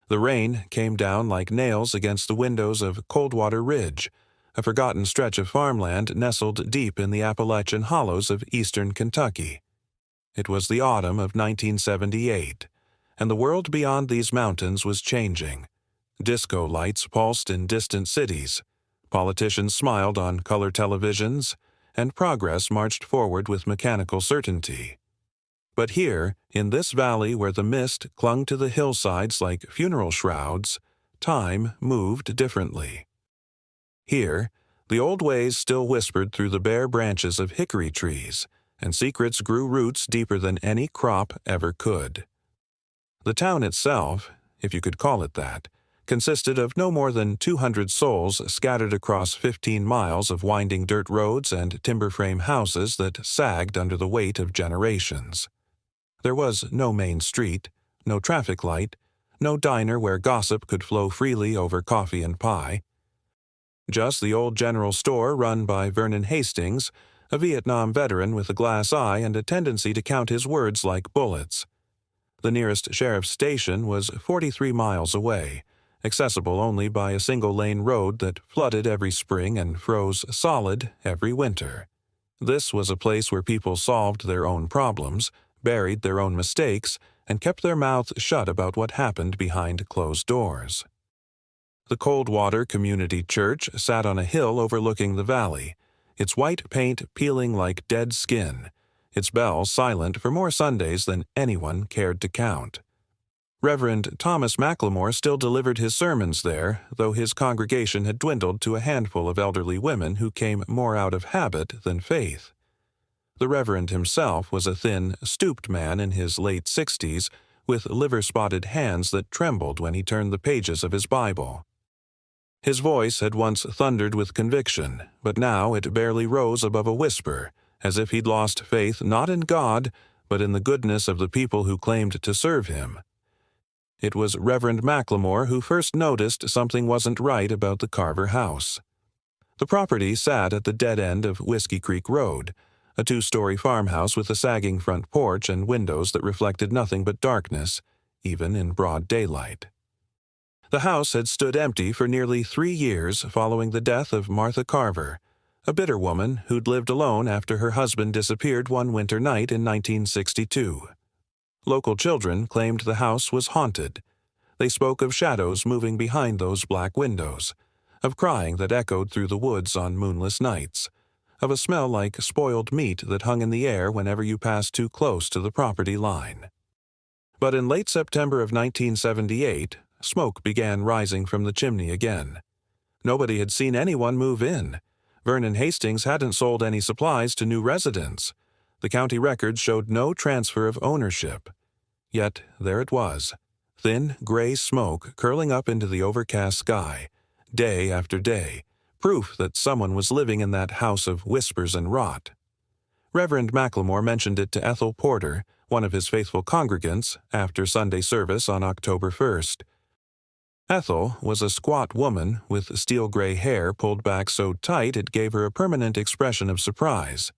The rain came down like nails against the windows of Coldwater Ridge, a forgotten stretch of farmland nestled deep in the Appalachian hollows of eastern Kentucky. It was the autumn of 1978, and the world beyond these mountains was changing. Disco lights pulsed in distant cities. Politicians smiled on color televisions, and progress marched forward with mechanical certainty. But here, in this valley where the mist clung to the hillsides like funeral shrouds, time moved differently. Here, the old ways still whispered through the bare branches of hickory trees, and secrets grew roots deeper than any crop ever could. The town itself, if you could call it that, consisted of no more than 200 souls scattered across 15 miles of winding dirt roads and timber frame houses that sagged under the weight of generations. There was no main street, no traffic light, no diner where gossip could flow freely over coffee and pie. Just the old general store run by Vernon Hastings, a Vietnam veteran with a glass eye and a tendency to count his words like bullets. The nearest sheriff's station was 43 miles away, accessible only by a single-lane road that flooded every spring and froze solid every winter. This was a place where people solved their own problems, buried their own mistakes, and kept their mouths shut about what happened behind closed doors. The Coldwater Community Church sat on a hill overlooking the valley, its white paint peeling like dead skin, its bells silent for more Sundays than anyone cared to count. Reverend Thomas McLemore still delivered his sermons there, though his congregation had dwindled to a handful of elderly women who came more out of habit than faith. The Reverend himself was a thin, stooped man in his late 60s, with liver-spotted hands that trembled when he turned the pages of his Bible. His voice had once thundered with conviction, but now it barely rose above a whisper, as if he'd lost faith not in God, but in the goodness of the people who claimed to serve him. It was Reverend McLemore who first noticed something wasn't right about the Carver house. The property sat at the dead end of Whiskey Creek Road, a 2-story farmhouse with a sagging front porch and windows that reflected nothing but darkness, even in broad daylight. The house had stood empty for nearly 3 years following the death of Martha Carver, a bitter woman who'd lived alone after her husband disappeared one winter night in 1962. Local children claimed the house was haunted. They spoke of shadows moving behind those black windows, of crying that echoed through the woods on moonless nights, of a smell like spoiled meat that hung in the air whenever you passed too close to the property line. But in late September of 1978, smoke began rising from the chimney again. Nobody had seen anyone move in. Vernon Hastings hadn't sold any supplies to new residents. The county records showed no transfer of ownership. Yet there it was, thin gray smoke curling up into the overcast sky, day after day, proof that someone was living in that house of whispers and rot. Reverend McLemore mentioned it to Ethel Porter, one of his faithful congregants, after Sunday service on October 1st. Ethel was a squat woman with steel-gray hair pulled back so tight it gave her a permanent expression of surprise.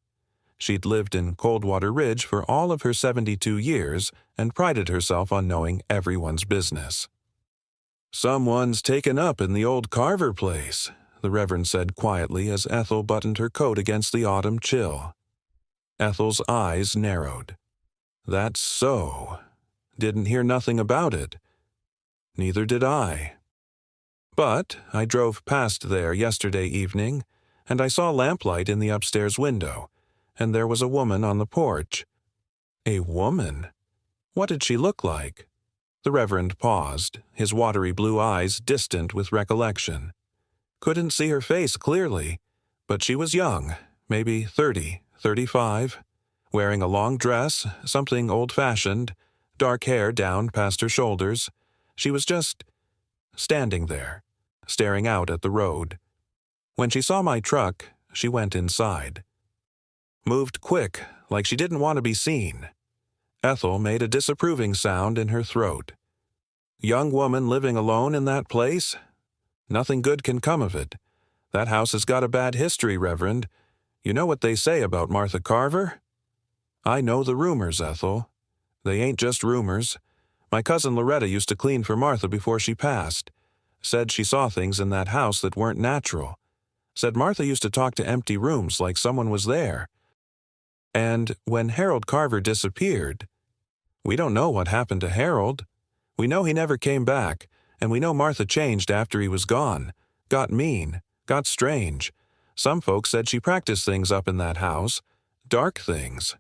She'd lived in Coldwater Ridge for all of her 72 years and prided herself on knowing everyone's business. "Someone's taken up in the old Carver place," the Reverend said quietly as Ethel buttoned her coat against the autumn chill. Ethel's eyes narrowed. "That's so. Didn't hear nothing about it." "Neither did I. But I drove past there yesterday evening, and I saw lamplight in the upstairs window, and there was a woman on the porch." "A woman? What did she look like?" The Reverend paused, his watery blue eyes distant with recollection. "Couldn't see her face clearly, but she was young, maybe 30, 35, wearing a long dress, something old-fashioned, dark hair down past her shoulders. She was just standing there, staring out at the road. When she saw my truck, she went inside. Moved quick, like she didn't want to be seen." Ethel made a disapproving sound in her throat. "Young woman living alone in that place? Nothing good can come of it. That house has got a bad history, Reverend. You know what they say about Martha Carver?" "I know the rumors, Ethel. They ain't just rumors. My cousin Loretta used to clean for Martha before she passed. Said she saw things in that house that weren't natural. Said Martha used to talk to empty rooms like someone was there. And when Harold Carver disappeared, we don't know what happened to Harold. We know he never came back, and we know Martha changed after he was gone, got mean, got strange. Some folks said she practiced things up in that house, dark things.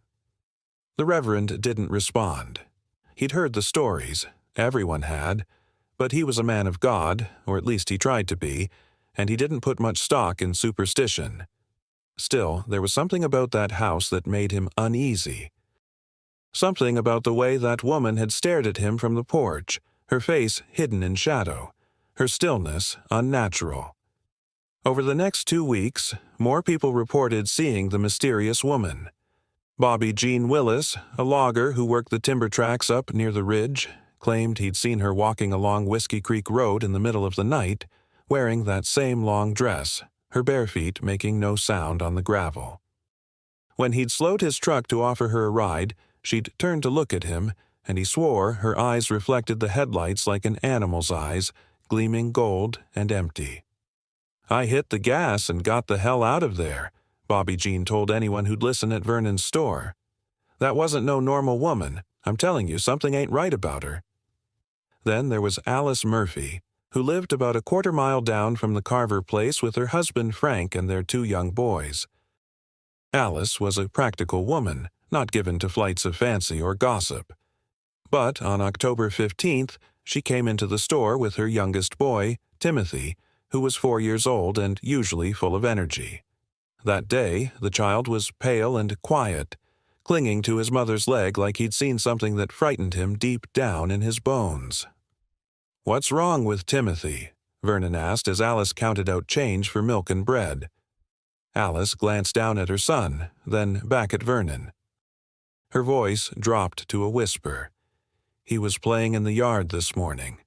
The Reverend didn't respond. He'd heard the stories, everyone had, but he was a man of God, or at least he tried to be, and he didn't put much stock in superstition. Still, there was something about that house that made him uneasy. Something about the way that woman had stared at him from the porch, her face hidden in shadow, her stillness unnatural. Over the next 2 weeks, more people reported seeing the mysterious woman. Bobby Jean Willis, a logger who worked the timber tracks up near the ridge, claimed he'd seen her walking along Whiskey Creek Road in the middle of the night, wearing that same long dress, her bare feet making no sound on the gravel. When he'd slowed his truck to offer her a ride, she'd turned to look at him, and he swore her eyes reflected the headlights like an animal's eyes, gleaming gold and empty. "I hit the gas and got the hell out of there," Bobby Jean told anyone who'd listen at Vernon's store. "That wasn't no normal woman. I'm telling you, something ain't right about her." Then there was Alice Murphy, who lived about a quarter-mile down from the Carver place with her husband Frank and their 2 young boys. Alice was a practical woman, not given to flights of fancy or gossip. But on October 15th, she came into the store with her youngest boy, Timothy, who was 4 years old and usually full of energy. That day, the child was pale and quiet, clinging to his mother's leg like he'd seen something that frightened him deep down in his bones. "What's wrong with Timothy?" Vernon asked as Alice counted out change for milk and bread. Alice glanced down at her son, then back at Vernon. Her voice dropped to a whisper. "He was playing in the yard this morning,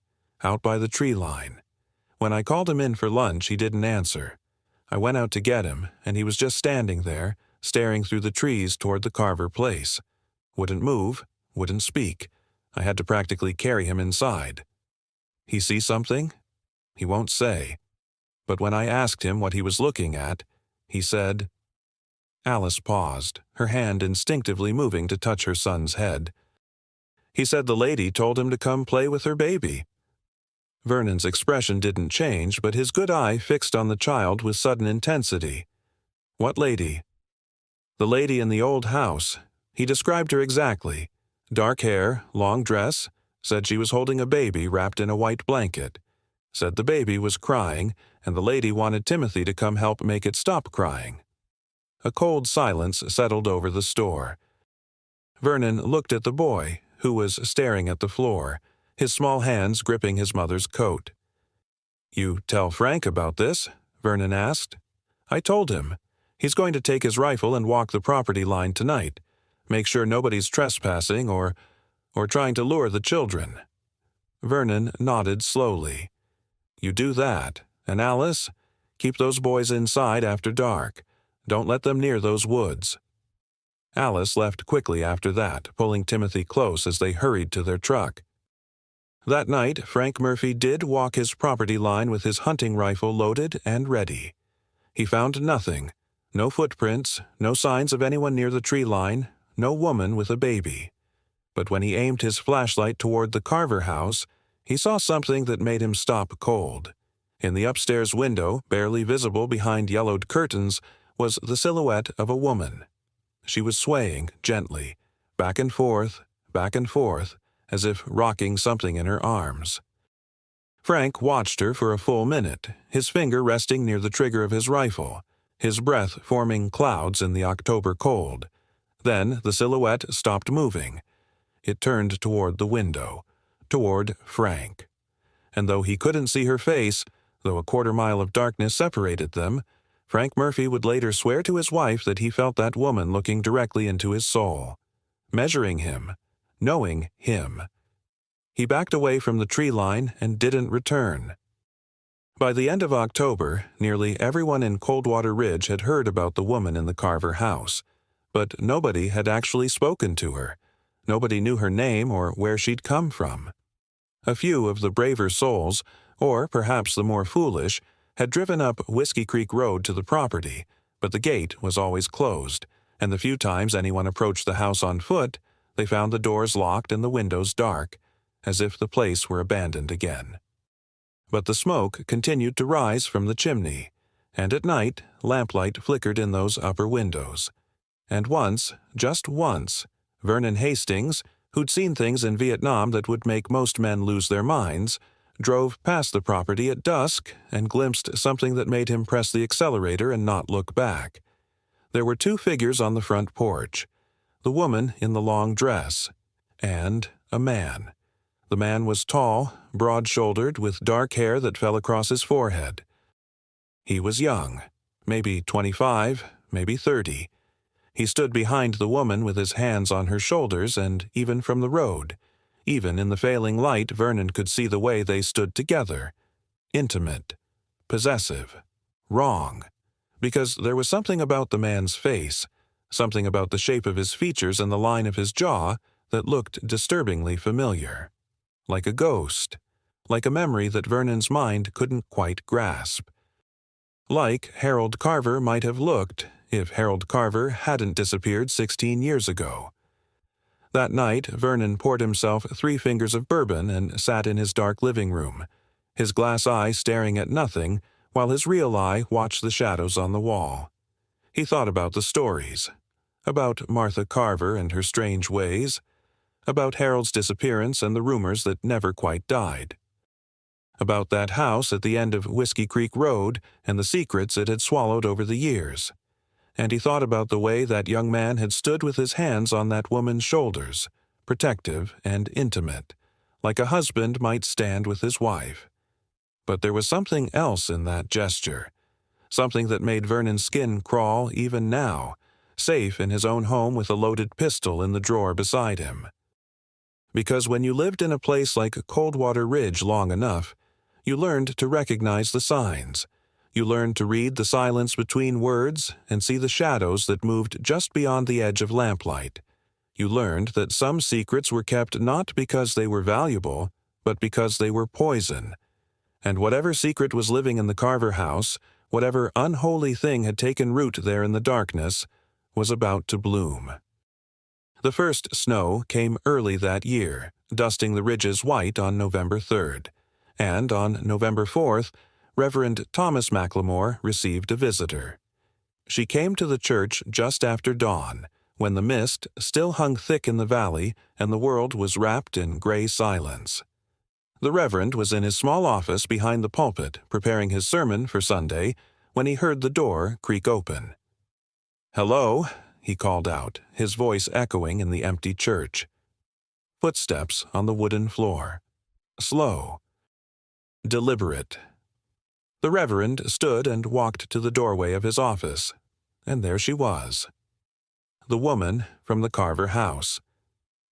out by the tree line. When I called him in for lunch, he didn't answer. I went out to get him, and he was just standing there, staring through the trees toward the Carver place. Wouldn't move, wouldn't speak. I had to practically carry him inside. He see something? He won't say. But when I asked him what he was looking at, he said—" Alice paused, her hand instinctively moving to touch her son's head. "He said the lady told him to come play with her baby." Vernon's expression didn't change, but his good eye fixed on the child with sudden intensity. "What lady?" "The lady in the old house. He described her exactly. Dark hair, long dress, said she was holding a baby wrapped in a white blanket. Said the baby was crying, and the lady wanted Timothy to come help make it stop crying." A cold silence settled over the store. Vernon looked at the boy, who was staring at the floor, his small hands gripping his mother's coat. "You tell Frank about this?" Vernon asked. "I told him. He's going to take his rifle and walk the property line tonight. Make sure nobody's trespassing or trying to lure the children." Vernon nodded slowly. "You do that. And Alice, keep those boys inside after dark. Don't let them near those woods." Alice left quickly after that, pulling Timothy close as they hurried to their truck. That night, Frank Murphy did walk his property line with his hunting rifle loaded and ready. He found nothing. No footprints, no signs of anyone near the tree line, no woman with a baby. But when he aimed his flashlight toward the Carver house, he saw something that made him stop cold. In the upstairs window, barely visible behind yellowed curtains, was the silhouette of a woman. She was swaying gently, back and forth, as if rocking something in her arms. Frank watched her for a full minute, his finger resting near the trigger of his rifle, his breath forming clouds in the October cold. Then the silhouette stopped moving. It turned toward the window, toward Frank. And though he couldn't see her face, though a quarter-mile of darkness separated them, Frank Murphy would later swear to his wife that he felt that woman looking directly into his soul, measuring him, knowing him. He backed away from the tree line and didn't return. By the end of October, nearly everyone in Coldwater Ridge had heard about the woman in the Carver house, but nobody had actually spoken to her. Nobody knew her name or where she'd come from. A few of the braver souls, or perhaps the more foolish, had driven up Whiskey Creek Road to the property, but the gate was always closed, and the few times anyone approached the house on foot, they found the doors locked and the windows dark, as if the place were abandoned again. But the smoke continued to rise from the chimney, and at night lamplight flickered in those upper windows. And once, just once, Vernon Hastings, who'd seen things in Vietnam that would make most men lose their minds, drove past the property at dusk and glimpsed something that made him press the accelerator and not look back. There were two figures on the front porch, the woman in the long dress, and a man. The man was tall, broad-shouldered, with dark hair that fell across his forehead. He was young, maybe 25, maybe 30. He stood behind the woman with his hands on her shoulders, and even from the road, even in the failing light, Vernon could see the way they stood together. Intimate, possessive, wrong. Because there was something about the man's face, something about the shape of his features and the line of his jaw that looked disturbingly familiar. Like a ghost, like a memory that Vernon's mind couldn't quite grasp. Like Harold Carver might have looked if Harold Carver hadn't disappeared 16 years ago. That night, Vernon poured himself 3 fingers of bourbon and sat in his dark living room, his glass eye staring at nothing, while his real eye watched the shadows on the wall. He thought about the stories, about Martha Carver and her strange ways, about Harold's disappearance and the rumors that never quite died, about that house at the end of Whiskey Creek Road and the secrets it had swallowed over the years. And he thought about the way that young man had stood with his hands on that woman's shoulders, protective and intimate, like a husband might stand with his wife. But there was something else in that gesture, something that made Vernon's skin crawl even now, safe in his own home with a loaded pistol in the drawer beside him. Because when you lived in a place like Coldwater Ridge long enough, you learned to recognize the signs. You learned to read the silence between words and see the shadows that moved just beyond the edge of lamplight. You learned that some secrets were kept not because they were valuable, but because they were poison. And whatever secret was living in the Carver house, whatever unholy thing had taken root there in the darkness, was about to bloom. The first snow came early that year, dusting the ridges white on November 3rd, and on November 4th, Reverend Thomas McLemore received a visitor. She came to the church just after dawn, when the mist still hung thick in the valley and the world was wrapped in gray silence. The Reverend was in his small office behind the pulpit preparing his sermon for Sunday when he heard the door creak open. "Hello," he called out, his voice echoing in the empty church. Footsteps on the wooden floor. Slow. Deliberate. The Reverend stood and walked to the doorway of his office, and there she was. The woman from the Carver house.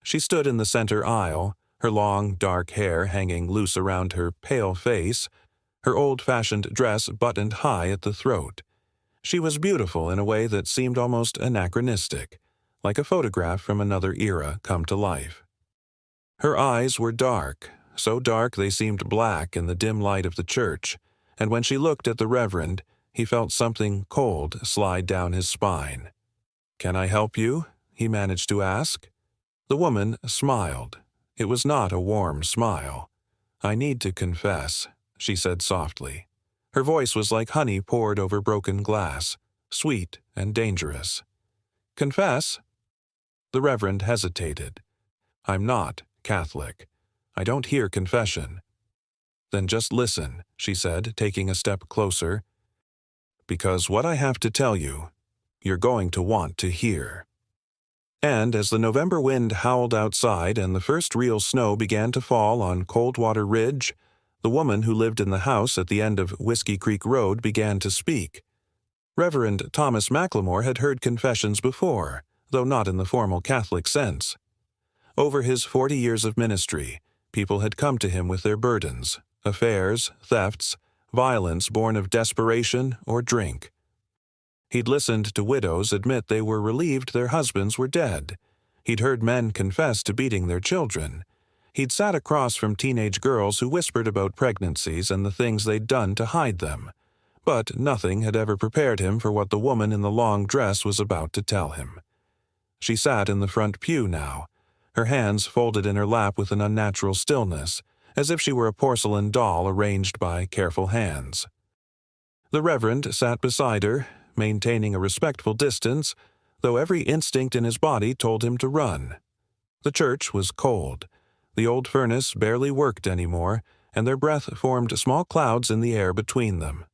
She stood in the center aisle, her long, dark hair hanging loose around her pale face, her old-fashioned dress buttoned high at the throat. She was beautiful in a way that seemed almost anachronistic, like a photograph from another era come to life. Her eyes were dark, so dark they seemed black in the dim light of the church, and when she looked at the Reverend, he felt something cold slide down his spine. "Can I help you?" he managed to ask. The woman smiled. It was not a warm smile. "I need to confess," she said softly. Her voice was like honey poured over broken glass, sweet and dangerous. "Confess?" The Reverend hesitated. "I'm not Catholic. I don't hear confession." "Then just listen," she said, taking a step closer. "Because what I have to tell you, you're going to want to hear." And as the November wind howled outside and the first real snow began to fall on Coldwater Ridge, the woman who lived in the house at the end of Whiskey Creek Road began to speak. Reverend Thomas McLemore had heard confessions before, though not in the formal Catholic sense. Over his 40 years of ministry, people had come to him with their burdens, affairs, thefts, violence born of desperation or drink. He'd listened to widows admit they were relieved their husbands were dead, He'd heard men confess to beating their children. He'd sat across from teenage girls who whispered about pregnancies and the things they'd done to hide them. But nothing had ever prepared him for what the woman in the long dress was about to tell him. She sat in the front pew now, her hands folded in her lap with an unnatural stillness, as if she were a porcelain doll arranged by careful hands. The Reverend sat beside her, maintaining a respectful distance, though every instinct in his body told him to run. The church was cold. The old furnace barely worked anymore, and their breath formed small clouds in the air between them.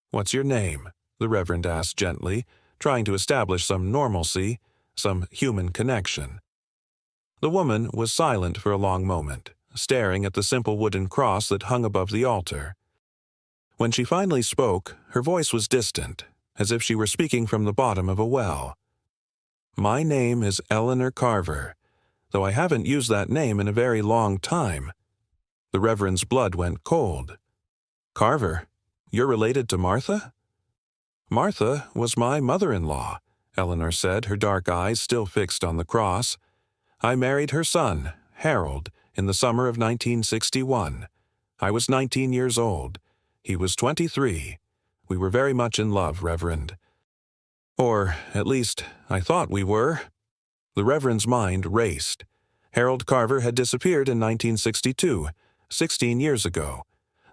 "What's your name?" the Reverend asked gently, trying to establish some normalcy, some human connection. The woman was silent for a long moment, staring at the simple wooden cross that hung above the altar. When she finally spoke, her voice was distant, as if she were speaking from the bottom of a well. "My name is Eleanor Carver, though I haven't used that name in a very long time." The Reverend's blood went cold. "Carver? You're related to Martha?" "Martha was my mother-in-law," Eleanor said, her dark eyes still fixed on the cross. "I married her son, Harold, in the summer of 1961. I was 19 years old. He was 23. We were very much in love, Reverend. Or, at least, I thought we were." The Reverend's mind raced. Harold Carver had disappeared in 1962, 16 years ago.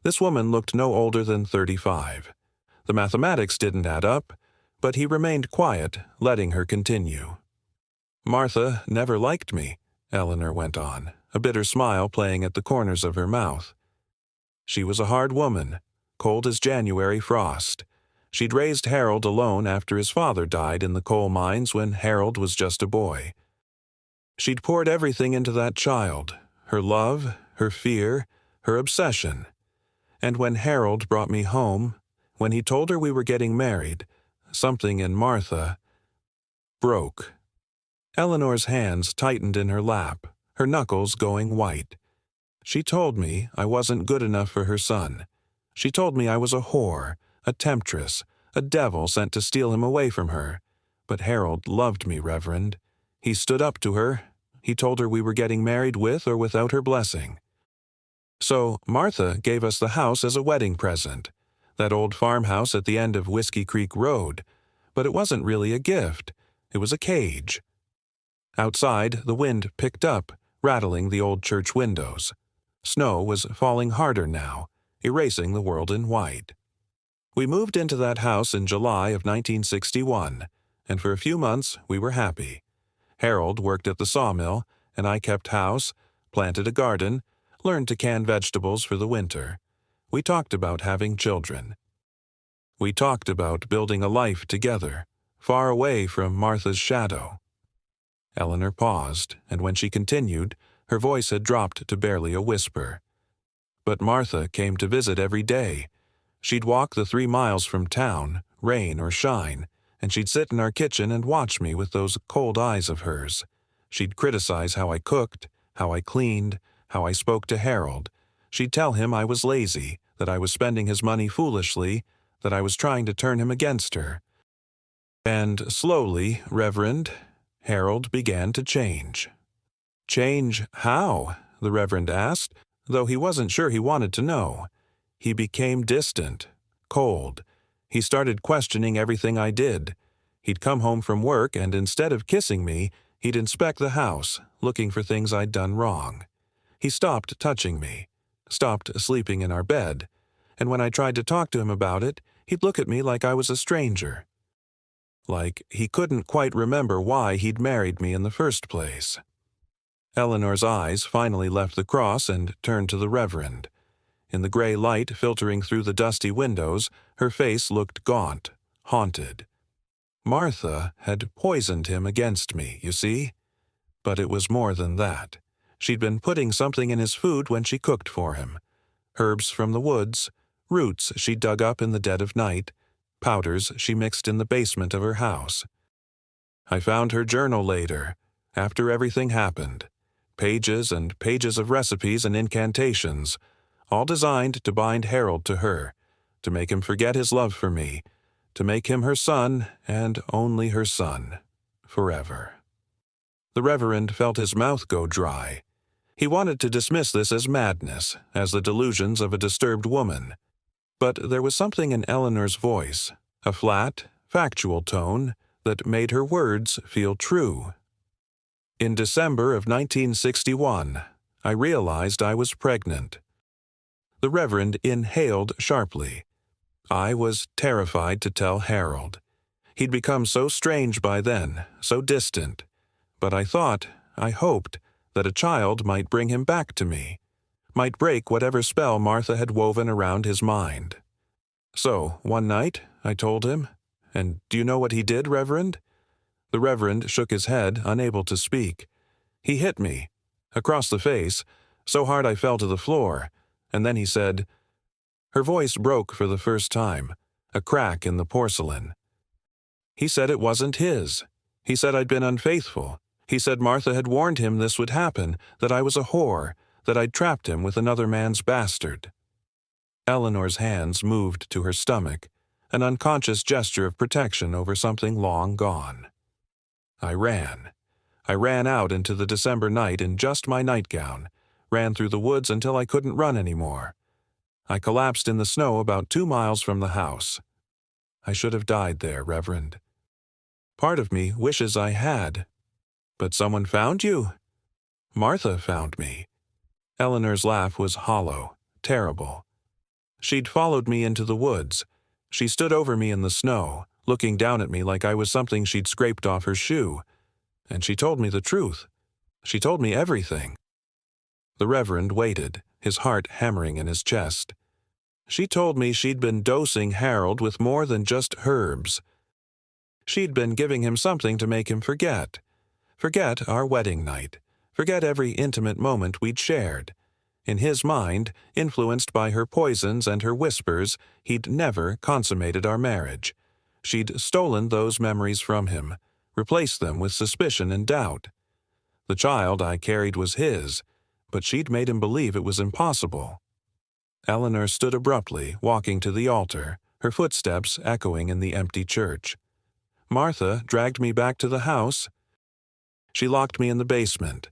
This woman looked no older than 35. The mathematics didn't add up, but he remained quiet, letting her continue. "Martha never liked me," Eleanor went on, a bitter smile playing at the corners of her mouth. "She was a hard woman, cold as January frost. She'd raised Harold alone after his father died in the coal mines when Harold was just a boy. She'd poured everything into that child, her love, her fear, her obsession. And when Harold brought me home, when he told her we were getting married, something in Martha broke." Eleanor's hands tightened in her lap, her knuckles going white. "She told me I wasn't good enough for her son. She told me I was a whore, a temptress, a devil sent to steal him away from her. But Harold loved me, Reverend. He stood up to her. He told her we were getting married with or without her blessing. So Martha gave us the house as a wedding present, that old farmhouse at the end of Whiskey Creek Road. But it wasn't really a gift. It was a cage." Outside, the wind picked up, rattling the old church windows. Snow was falling harder now, erasing the world in white. "We moved into that house in July of 1961, and for a few months we were happy. Harold worked at the sawmill, and I kept house, planted a garden, learned to can vegetables for the winter. We talked about having children. We talked about building a life together, far away from Martha's shadow." Eleanor paused, and when she continued, her voice had dropped to barely a whisper. "But Martha came to visit every day. She'd walk the 3 miles from town, rain or shine, and she'd sit in our kitchen and watch me with those cold eyes of hers. She'd criticize how I cooked, how I cleaned, how I spoke to Harold. She'd tell him I was lazy, that I was spending his money foolishly, that I was trying to turn him against her. And slowly, Reverend, Harold began to change." "Change how?" the Reverend asked, though he wasn't sure he wanted to know. "He became distant, cold. He started questioning everything I did. He'd come home from work, and instead of kissing me, he'd inspect the house, looking for things I'd done wrong. He stopped touching me, stopped sleeping in our bed, and when I tried to talk to him about it, he'd look at me like I was a stranger. Like he couldn't quite remember why he'd married me in the first place." Eleanor's eyes finally left the cross and turned to the Reverend. In the gray light filtering through the dusty windows, her face looked gaunt, haunted. "Martha had poisoned him against me, you see? But it was more than that. She'd been putting something in his food when she cooked for him. Herbs from the woods, roots she dug up in the dead of night, powders she mixed in the basement of her house. I found her journal later, after everything happened. Pages and pages of recipes and incantations, all designed to bind Harold to her, to make him forget his love for me, to make him her son and only her son, forever." The Reverend felt his mouth go dry. He wanted to dismiss this as madness, as the delusions of a disturbed woman. But there was something in Eleanor's voice, a flat, factual tone, that made her words feel true. In December of 1961, I realized I was pregnant. The Reverend inhaled sharply. I was terrified to tell Harold. He'd become so strange by then, so distant. But I hoped, that a child might bring him back to me, might break whatever spell Martha had woven around his mind. So, one night, I told him, and do you know what he did, Reverend? The Reverend shook his head, unable to speak. He hit me, across the face, so hard I fell to the floor, and then he said— Her voice broke for the first time, a crack in the porcelain. He said it wasn't his. He said I'd been unfaithful. He said Martha had warned him this would happen, that I was a whore, that I'd trapped him with another man's bastard. Eleanor's hands moved to her stomach, an unconscious gesture of protection over something long gone. I ran. I ran out into the December night in just my nightgown, ran through the woods until I couldn't run anymore. I collapsed in the snow about 2 miles from the house. I should have died there, Reverend. Part of me wishes I had. But someone found you? Martha found me. Eleanor's laugh was hollow, terrible. She'd followed me into the woods. She stood over me in the snow, looking down at me like I was something she'd scraped off her shoe. And she told me the truth. She told me everything. The Reverend waited, his heart hammering in his chest. She told me she'd been dosing Harold with more than just herbs. She'd been giving him something to make him forget. Forget our wedding night. Forget every intimate moment we'd shared. In his mind, influenced by her poisons and her whispers, he'd never consummated our marriage. She'd stolen those memories from him, replaced them with suspicion and doubt. The child I carried was his, but she'd made him believe it was impossible. Eleanor stood abruptly, walking to the altar, her footsteps echoing in the empty church. Martha dragged me back to the house. She locked me in the basement,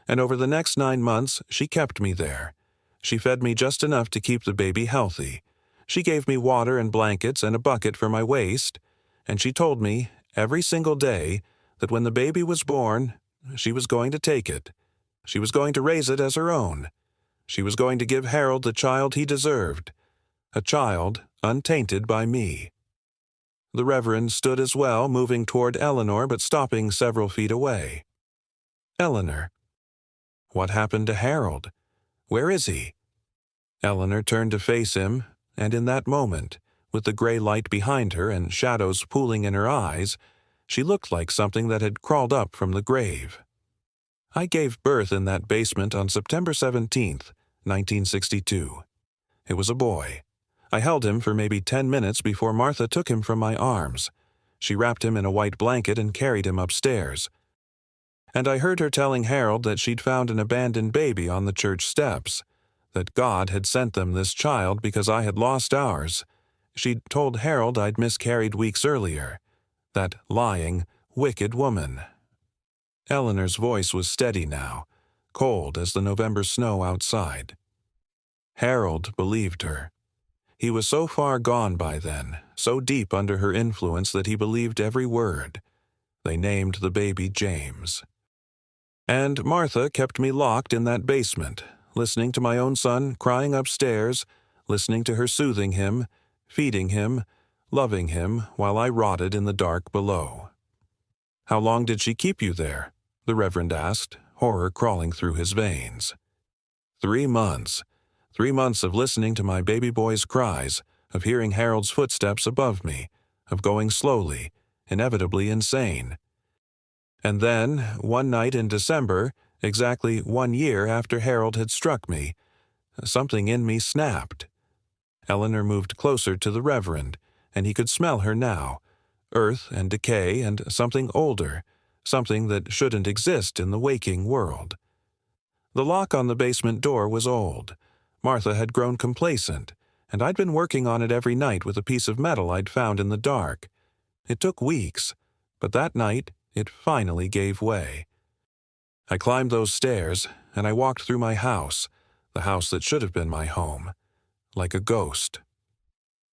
and over the next 9 months she kept me there. She fed me just enough to keep the baby healthy. She gave me water and blankets and a bucket for my waist, and she told me, every single day, that when the baby was born, she was going to take it. She was going to raise it as her own. She was going to give Harold the child he deserved, a child untainted by me. The Reverend stood as well, moving toward Eleanor but stopping several feet away. Eleanor. What happened to Harold? Where is he? Eleanor turned to face him, and in that moment, with the gray light behind her and shadows pooling in her eyes, she looked like something that had crawled up from the grave. I gave birth in that basement on September 17th, 1962. It was a boy. I held him for maybe 10 minutes before Martha took him from my arms. She wrapped him in a white blanket and carried him upstairs. And I heard her telling Harold that she'd found an abandoned baby on the church steps, that God had sent them this child because I had lost ours. She'd told Harold I'd miscarried weeks earlier. That lying, wicked woman. Eleanor's voice was steady now, cold as the November snow outside. Harold believed her. He was so far gone by then, so deep under her influence that he believed every word. They named the baby James. And Martha kept me locked in that basement, listening to my own son crying upstairs, listening to her soothing him, feeding him, loving him while I rotted in the dark below. How long did she keep you there? The Reverend asked, horror crawling through his veins. 3 months. 3 months of listening to my baby boy's cries, of hearing Harold's footsteps above me, of going slowly, inevitably insane. And then, one night in December, exactly 1 year after Harold had struck me, something in me snapped. Eleanor moved closer to the Reverend, and he could smell her now, earth and decay and something older, something that shouldn't exist in the waking world. The lock on the basement door was old. Martha had grown complacent, and I'd been working on it every night with a piece of metal I'd found in the dark. It took weeks, but that night it finally gave way. I climbed those stairs, and I walked through my house, the house that should have been my home, like a ghost.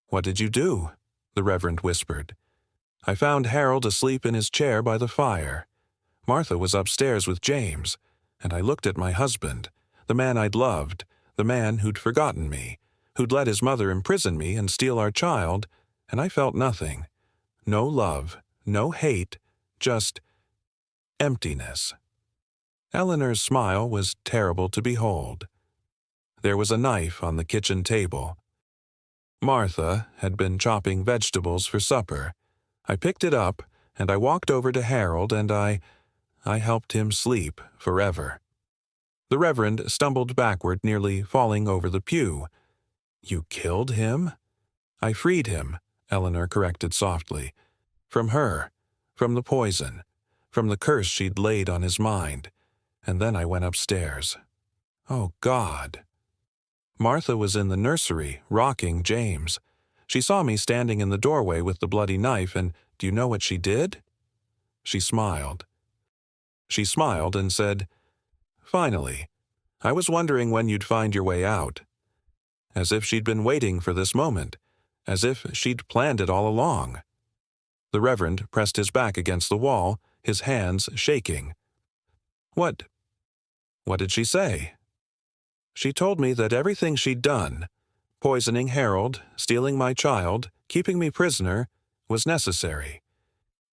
"What did you do?" the Reverend whispered. "I found Harold asleep in his chair by the fire. Martha was upstairs with James, and I looked at my husband, the man I'd loved, the man who'd forgotten me, who'd let his mother imprison me and steal our child, and I felt nothing. No love, no hate, just emptiness." Eleanor's smile was terrible to behold. There was a knife on the kitchen table. Martha had been chopping vegetables for supper. I picked it up, and I walked over to Harold, and I helped him sleep forever. The Reverend stumbled backward, nearly falling over the pew. "You killed him?" "I freed him," Eleanor corrected softly. "From her, from the poison, from the curse she'd laid on his mind. And then I went upstairs. Oh, God." Martha was in the nursery, rocking James. She saw me standing in the doorway with the bloody knife, and do you know what she did? She smiled. She smiled and said, "Finally. I was wondering when you'd find your way out." As if she'd been waiting for this moment, as if she'd planned it all along. The Reverend pressed his back against the wall, his hands shaking. What did she say?" "She told me that everything she'd done, poisoning Harold, stealing my child, keeping me prisoner, was necessary.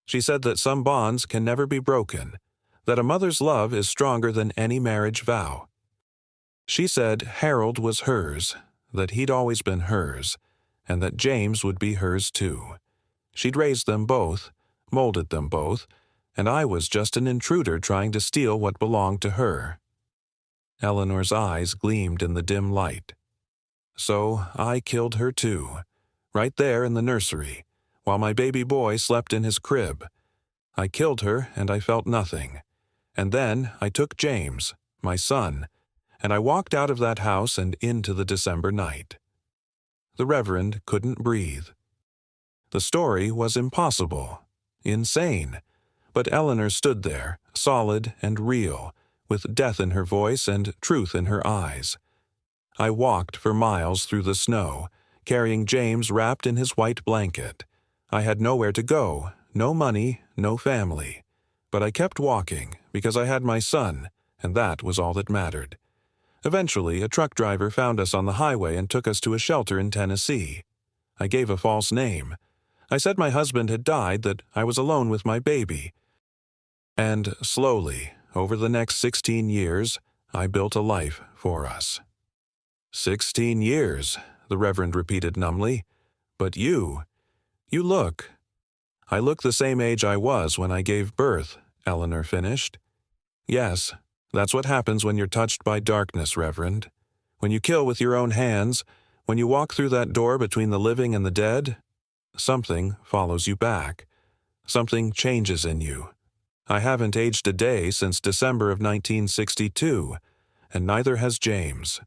She said that some bonds can never be broken, that a mother's love is stronger than any marriage vow. She said Harold was hers, that he'd always been hers, and that James would be hers too. She'd raised them both, molded them both, and I was just an intruder trying to steal what belonged to her." Eleanor's eyes gleamed in the dim light. "So I killed her too, right there in the nursery, while my baby boy slept in his crib. I killed her and I felt nothing. And then I took James, my son, and I walked out of that house and into the December night." The Reverend couldn't breathe. The story was impossible, insane, but Eleanor stood there, solid and real, with death in her voice and truth in her eyes. I walked for miles through the snow, carrying James wrapped in his white blanket. I had nowhere to go, no money, no family. But I kept walking, because I had my son, and that was all that mattered. Eventually, a truck driver found us on the highway and took us to a shelter in Tennessee. I gave a false name. I said my husband had died, that I was alone with my baby. And slowly, over the next 16 years, I built a life for us. 16 years, the Reverend repeated numbly. "But you look—" "I look the same age I was when I gave birth," Eleanor finished. "Yes, that's what happens when you're touched by darkness, Reverend. When you kill with your own hands, when you walk through that door between the living and the dead, something follows you back. Something changes in you. I haven't aged a day since December of 1962, and neither has James."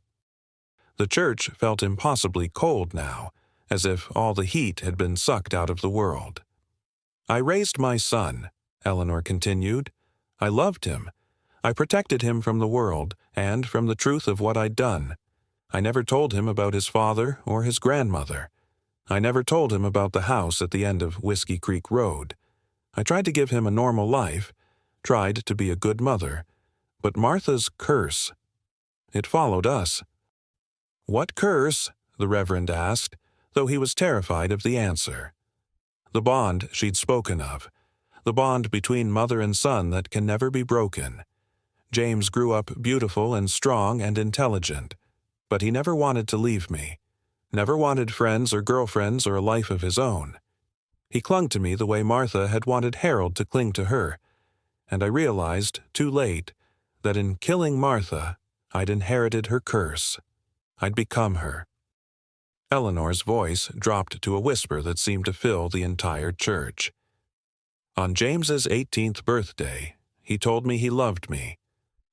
The church felt impossibly cold now, as if all the heat had been sucked out of the world. "I raised my son," Eleanor continued. "I loved him. I protected him from the world, and from the truth of what I'd done. I never told him about his father or his grandmother. I never told him about the house at the end of Whiskey Creek Road. I tried to give him a normal life, tried to be a good mother. But Martha's curse, it followed us." "What curse?" the Reverend asked, though he was terrified of the answer. "The bond she'd spoken of. The bond between mother and son that can never be broken. James grew up beautiful and strong and intelligent, but he never wanted to leave me. Never wanted friends or girlfriends or a life of his own. He clung to me the way Martha had wanted Harold to cling to her, and I realized, too late, that in killing Martha, I'd inherited her curse. I'd become her." Eleanor's voice dropped to a whisper that seemed to fill the entire church. "On James's 18th birthday, he told me he loved me.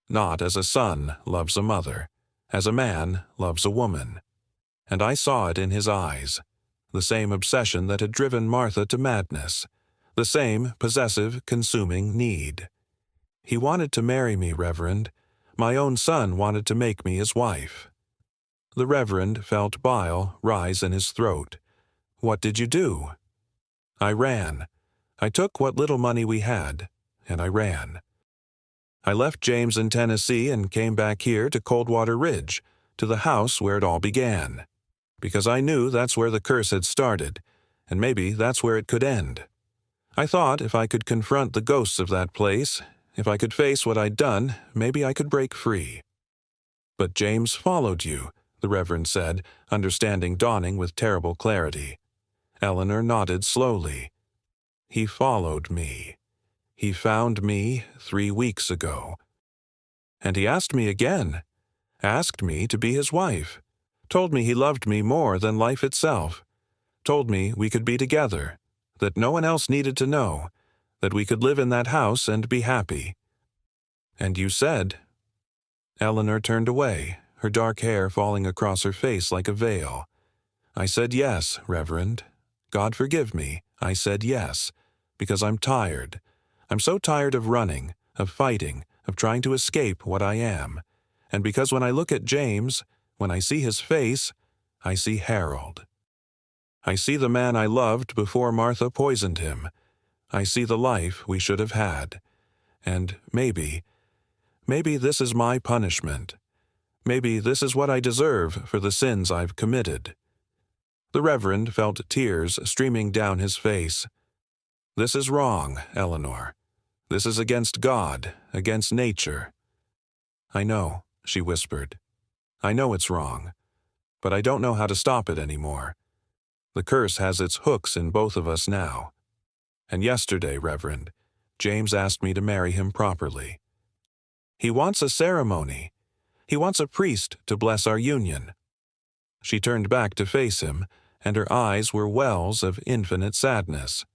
Not as a son loves a mother, as a man loves a woman. And I saw it in his eyes, the same obsession that had driven Martha to madness, the same possessive, consuming need. He wanted to marry me, Reverend. My own son wanted to make me his wife." The Reverend felt bile rise in his throat. "What did you do?" "I ran. I took what little money we had, and I ran. I left James in Tennessee and came back here to Coldwater Ridge, to the house where it all began, because I knew that's where the curse had started, and maybe that's where it could end. I thought if I could confront the ghosts of that place, if I could face what I'd done, maybe I could break free." "But James followed you," the Reverend said, understanding dawning with terrible clarity. Eleanor nodded slowly. "He followed me. He found me 3 weeks ago. And he asked me again, asked me to be his wife, told me he loved me more than life itself, told me we could be together, that no one else needed to know, that we could live in that house and be happy. And you said—" Eleanor turned away, her dark hair falling across her face like a veil. "I said yes, Reverend. God forgive me, I said yes, because I'm tired. I'm so tired of running, of fighting, of trying to escape what I am. And because when I look at James, when I see his face, I see Harold. I see the man I loved before Martha poisoned him. I see the life we should have had. And maybe this is my punishment. Maybe this is what I deserve for the sins I've committed." The Reverend felt tears streaming down his face. "This is wrong, Eleanor. This is against God, against nature." "I know," she whispered. "I know it's wrong. But I don't know how to stop it anymore. The curse has its hooks in both of us now. And yesterday, Reverend, James asked me to marry him properly. He wants a ceremony. He wants a priest to bless our union." She turned back to face him, and her eyes were wells of infinite sadness.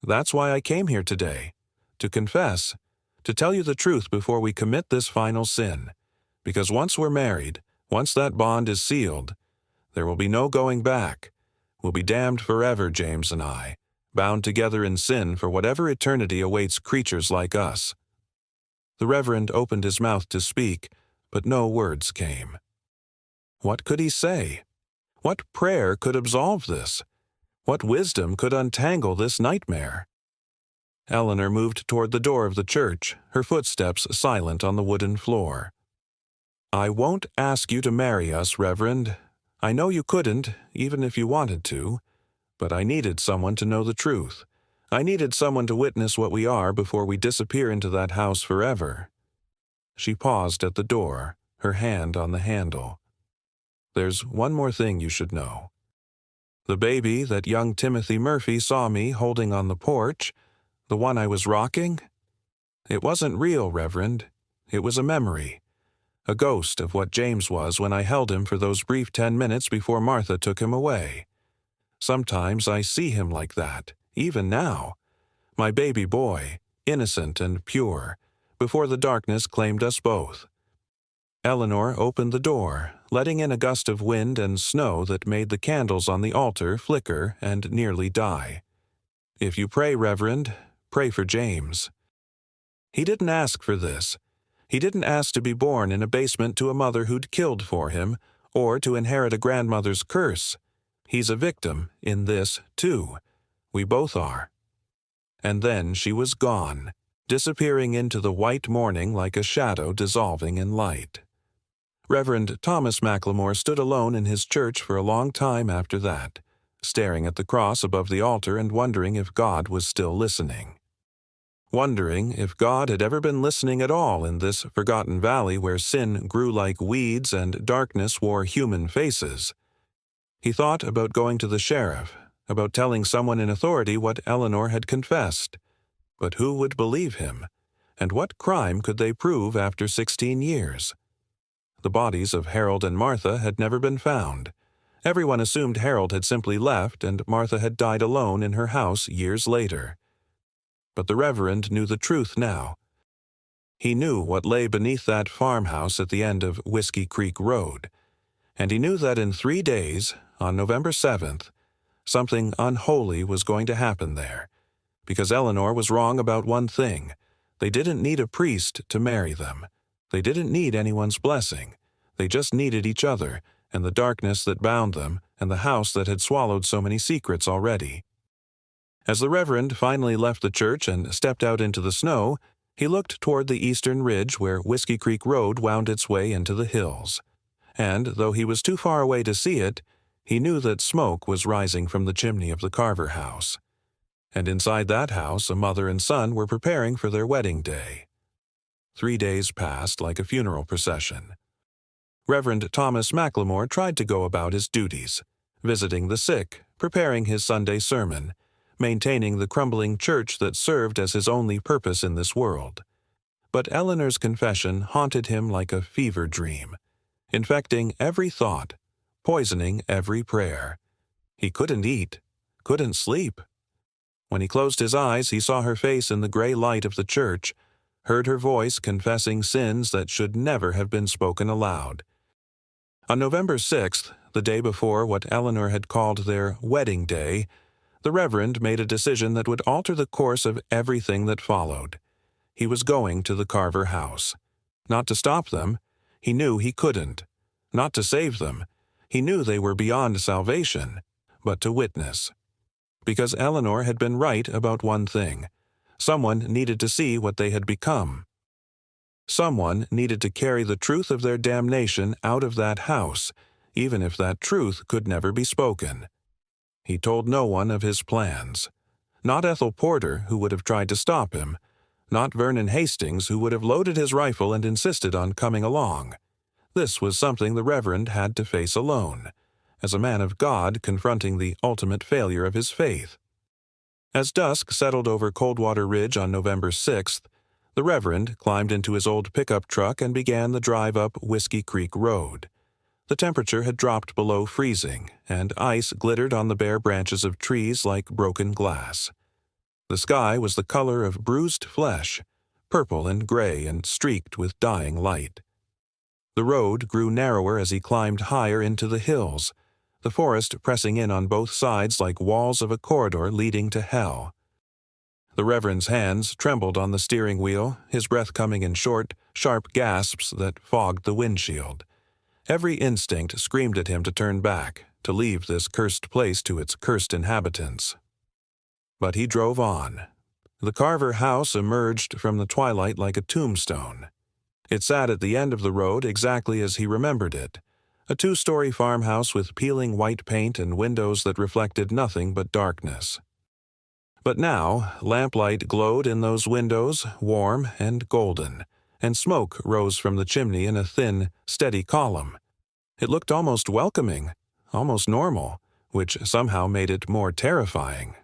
"That's why I came here today, to confess, to tell you the truth before we commit this final sin. Because once we're married, once that bond is sealed, there will be no going back. We'll be damned forever, James and I, bound together in sin for whatever eternity awaits creatures like us." The Reverend opened his mouth to speak, but no words came. What could he say? What prayer could absolve this? What wisdom could untangle this nightmare? Eleanor moved toward the door of the church, her footsteps silent on the wooden floor. "I won't ask you to marry us, Reverend. I know you couldn't, even if you wanted to. But I needed someone to know the truth. I needed someone to witness what we are before we disappear into that house forever." She paused at the door, her hand on the handle. "There's one more thing you should know. The baby that young Timothy Murphy saw me holding on the porch, the one I was rocking, it wasn't real, Reverend. It was a memory, a ghost of what James was when I held him for those brief 10 minutes before Martha took him away. Sometimes I see him like that, even now. My baby boy, innocent and pure, before the darkness claimed us both." Eleanor opened the door, letting in a gust of wind and snow that made the candles on the altar flicker and nearly die. "If you pray, Reverend, pray for James. He didn't ask for this. He didn't ask to be born in a basement to a mother who'd killed for him, or to inherit a grandmother's curse. He's a victim in this, too. We both are." And then she was gone, disappearing into the white morning like a shadow dissolving in light. Reverend Thomas McLemore stood alone in his church for a long time after that, staring at the cross above the altar and wondering if God was still listening. Wondering if God had ever been listening at all in this forgotten valley where sin grew like weeds and darkness wore human faces. He thought about going to the sheriff, about telling someone in authority what Eleanor had confessed. But who would believe him? And what crime could they prove after 16 years? The bodies of Harold and Martha had never been found. Everyone assumed Harold had simply left and Martha had died alone in her house years later. But the Reverend knew the truth now. He knew what lay beneath that farmhouse at the end of Whiskey Creek Road. And he knew that in 3 days, on November 7th, something unholy was going to happen there. Because Eleanor was wrong about one thing. They didn't need a priest to marry them. They didn't need anyone's blessing. They just needed each other, and the darkness that bound them, and the house that had swallowed so many secrets already. As the Reverend finally left the church and stepped out into the snow, he looked toward the eastern ridge where Whiskey Creek Road wound its way into the hills. And, though he was too far away to see it, he knew that smoke was rising from the chimney of the Carver house. And inside that house, a mother and son were preparing for their wedding day. 3 days passed like a funeral procession. Reverend Thomas McLemore tried to go about his duties, visiting the sick, preparing his Sunday sermon, maintaining the crumbling church that served as his only purpose in this world. But Eleanor's confession haunted him like a fever dream, infecting every thought, poisoning every prayer. He couldn't eat, couldn't sleep. When he closed his eyes, he saw her face in the gray light of the church, heard her voice confessing sins that should never have been spoken aloud. On November 6th, the day before what Eleanor had called their wedding day, the Reverend made a decision that would alter the course of everything that followed. He was going to the Carver house. Not to stop them, he knew he couldn't. Not to save them, he knew they were beyond salvation, but to witness. Because Eleanor had been right about one thing. Someone needed to see what they had become. Someone needed to carry the truth of their damnation out of that house, even if that truth could never be spoken. He told no one of his plans. Not Ethel Porter, who would have tried to stop him. Not Vernon Hastings, who would have loaded his rifle and insisted on coming along. This was something the Reverend had to face alone, as a man of God confronting the ultimate failure of his faith. As dusk settled over Coldwater Ridge on November 6th, the Reverend climbed into his old pickup truck and began the drive up Whiskey Creek Road. The temperature had dropped below freezing, and ice glittered on the bare branches of trees like broken glass. The sky was the color of bruised flesh, purple and gray and streaked with dying light. The road grew narrower as he climbed higher into the hills, the forest pressing in on both sides like walls of a corridor leading to hell. The Reverend's hands trembled on the steering wheel, his breath coming in short, sharp gasps that fogged the windshield. Every instinct screamed at him to turn back, to leave this cursed place to its cursed inhabitants. But he drove on. The Carver house emerged from the twilight like a tombstone. It sat at the end of the road exactly as he remembered it, a 2-story farmhouse with peeling white paint and windows that reflected nothing but darkness. But now, lamplight glowed in those windows, warm and golden, and smoke rose from the chimney in a thin, steady column. It looked almost welcoming, almost normal, which somehow made it more terrifying.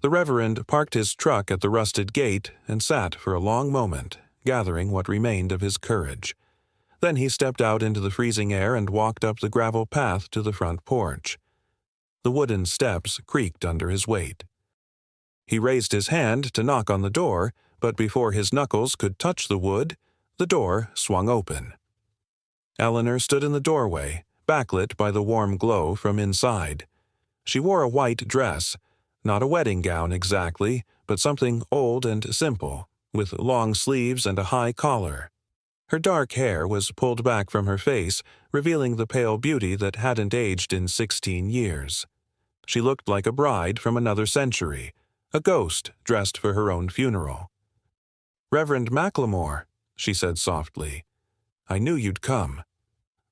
The Reverend parked his truck at the rusted gate and sat for a long moment, gathering what remained of his courage. Then he stepped out into the freezing air and walked up the gravel path to the front porch. The wooden steps creaked under his weight. He raised his hand to knock on the door, but before his knuckles could touch the wood, the door swung open. Eleanor stood in the doorway, backlit by the warm glow from inside. She wore a white dress, not a wedding gown exactly, but something old and simple, with long sleeves and a high collar. Her dark hair was pulled back from her face, revealing the pale beauty that hadn't aged in 16 years. She looked like a bride from another century, a ghost dressed for her own funeral. "Reverend McLemore," she said softly, "I knew you'd come."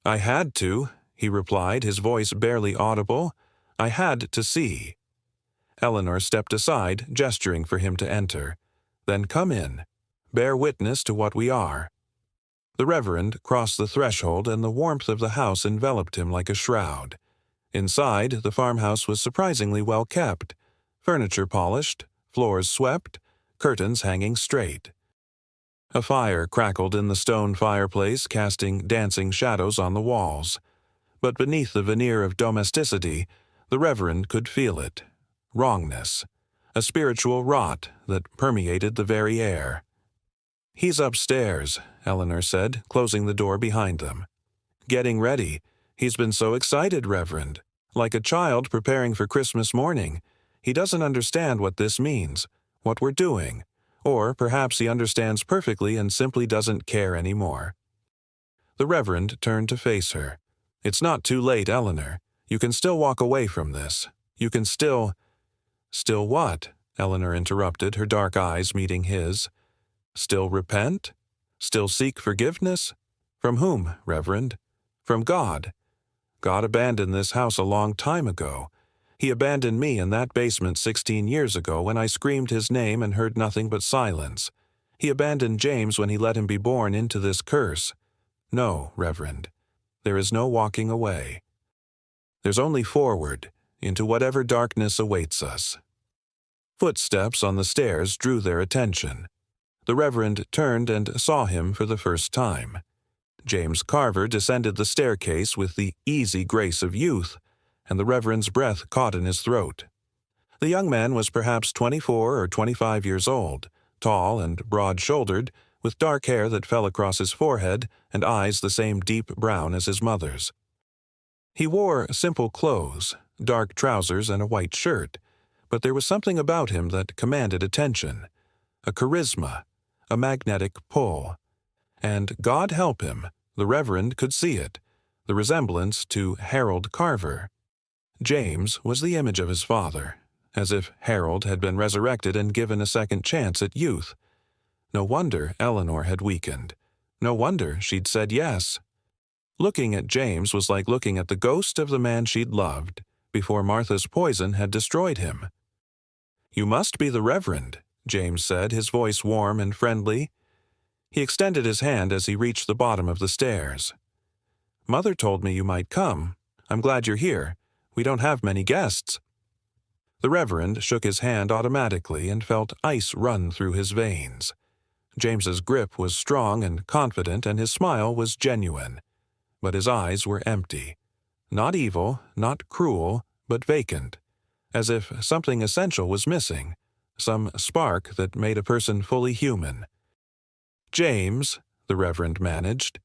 "I had to," he replied, his voice barely audible. "I had to see." Eleanor stepped aside, gesturing for him to enter. "Then come in. Bear witness to what we are." The Reverend crossed the threshold, and the warmth of the house enveloped him like a shroud. Inside, the farmhouse was surprisingly well kept. Furniture polished, floors swept, curtains hanging straight. A fire crackled in the stone fireplace, casting dancing shadows on the walls. But beneath the veneer of domesticity, the Reverend could feel it. Wrongness. A spiritual rot that permeated the very air. "He's upstairs," Eleanor said, closing the door behind them. "Getting ready. He's been so excited, Reverend. Like a child preparing for Christmas morning. He doesn't understand what this means, what we're doing, Or perhaps he understands perfectly and simply doesn't care anymore. The Reverend turned to face her. "It's not too late, Eleanor. You can still walk away from this. You can still—" "Still what?" Eleanor interrupted, her dark eyes meeting his. "Still repent? Still seek forgiveness? From whom, Reverend? From God. God abandoned this house a long time ago. He abandoned me in that basement 16 years ago when I screamed his name and heard nothing but silence. He abandoned James when he let him be born into this curse. No, Reverend, there is no walking away. There's only forward, into whatever darkness awaits us." Footsteps on the stairs drew their attention. The Reverend turned and saw him for the first time. James Carver descended the staircase with the easy grace of youth, and the Reverend's breath caught in his throat. The young man was perhaps 24 or 25 years old, tall and broad-shouldered, with dark hair that fell across his forehead and eyes the same deep brown as his mother's. He wore simple clothes, dark trousers and a white shirt, but there was something about him that commanded attention, a charisma, a magnetic pull. And God help him, the Reverend could see it, the resemblance to Harold Carver. James was the image of his father, as if Harold had been resurrected and given a second chance at youth. No wonder Eleanor had weakened. No wonder she'd said yes. Looking at James was like looking at the ghost of the man she'd loved, before Martha's poison had destroyed him. "You must be the Reverend," James said, his voice warm and friendly. He extended his hand as he reached the bottom of the stairs. "Mother told me you might come. I'm glad you're here. We don't have many guests." The Reverend shook his hand automatically and felt ice run through his veins. James's grip was strong and confident, and his smile was genuine. But his eyes were empty. Not evil, not cruel, but vacant, as if something essential was missing, some spark that made a person fully human. "James," the Reverend managed,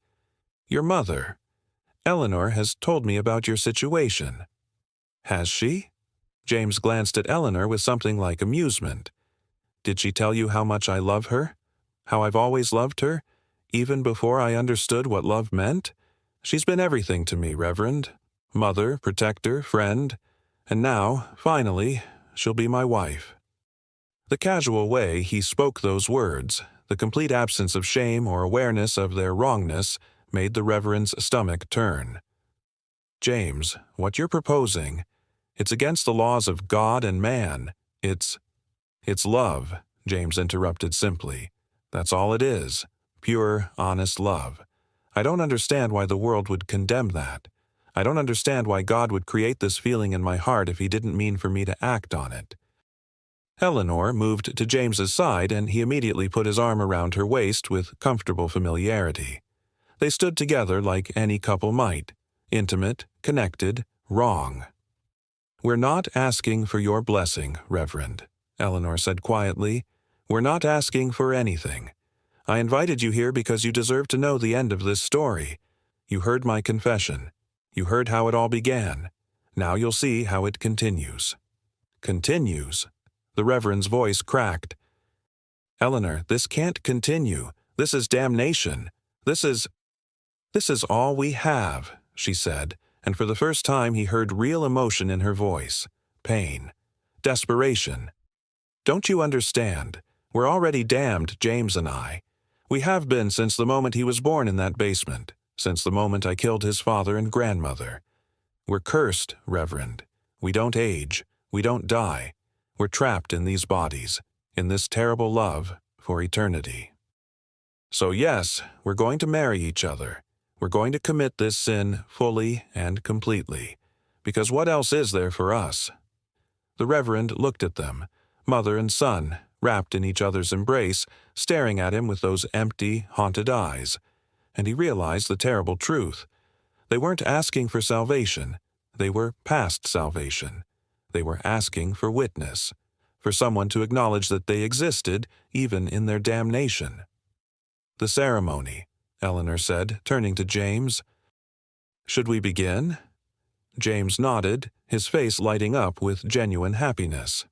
"your mother. Eleanor has told me about your situation." "Has she?" James glanced at Eleanor with something like amusement. "Did she tell you how much I love her? How I've always loved her, even before I understood what love meant? She's been everything to me, Reverend. Mother, protector, friend. And now, finally, she'll be my wife." The casual way he spoke those words, the complete absence of shame or awareness of their wrongness, made the Reverend's stomach turn. "James, what you're proposing, it's against the laws of God and man. It's love," James interrupted simply. "That's all it is. Pure, honest love. I don't understand why the world would condemn that. I don't understand why God would create this feeling in my heart if he didn't mean for me to act on it." Eleanor moved to James's side, and he immediately put his arm around her waist with comfortable familiarity. They stood together like any couple might, intimate, connected, wrong. "We're not asking for your blessing, Reverend," Eleanor said quietly. "We're not asking for anything. I invited you here because you deserve to know the end of this story. You heard my confession. You heard how it all began. Now you'll see how it continues." "Continues?" The Reverend's voice cracked. "Eleanor, this can't continue. This is damnation. This is all we have," she said, and for the first time he heard real emotion in her voice. Pain. Desperation. "Don't you understand? We're already damned, James and I. We have been since the moment he was born in that basement, since the moment I killed his father and grandmother. We're cursed, Reverend. We don't age. We don't die. We're trapped in these bodies, in this terrible love, for eternity. So yes, we're going to marry each other. We're going to commit this sin fully and completely, because what else is there for us?" The Reverend looked at them, mother and son, wrapped in each other's embrace, staring at him with those empty, haunted eyes, and he realized the terrible truth. They weren't asking for salvation. They were past salvation. They were asking for witness, for someone to acknowledge that they existed even in their damnation. "The ceremony," Eleanor said, turning to James. "Should we begin?" James nodded, his face lighting up with genuine happiness.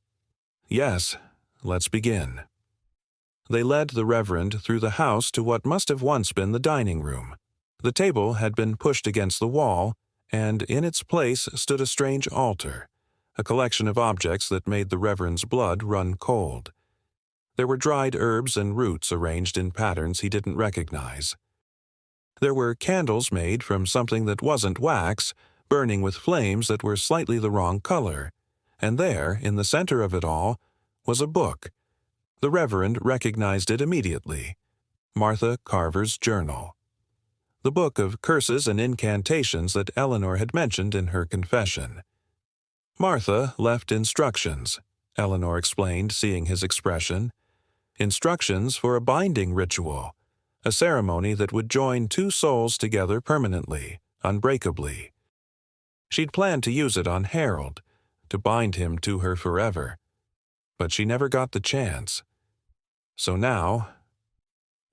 "Yes, let's begin." They led the Reverend through the house to what must have once been the dining room. The table had been pushed against the wall, and in its place stood a strange altar, a collection of objects that made the Reverend's blood run cold. There were dried herbs and roots arranged in patterns he didn't recognize. There were candles made from something that wasn't wax, burning with flames that were slightly the wrong color, and there, in the center of it all, was a book. The Reverend recognized it immediately. Martha Carver's journal. The book of curses and incantations that Eleanor had mentioned in her confession. Martha left instructions, Eleanor explained, seeing his expression. Instructions for a binding ritual, a ceremony that would join two souls together permanently, unbreakably. She'd planned to use it on Harold, to bind him to her forever. But she never got the chance. So now,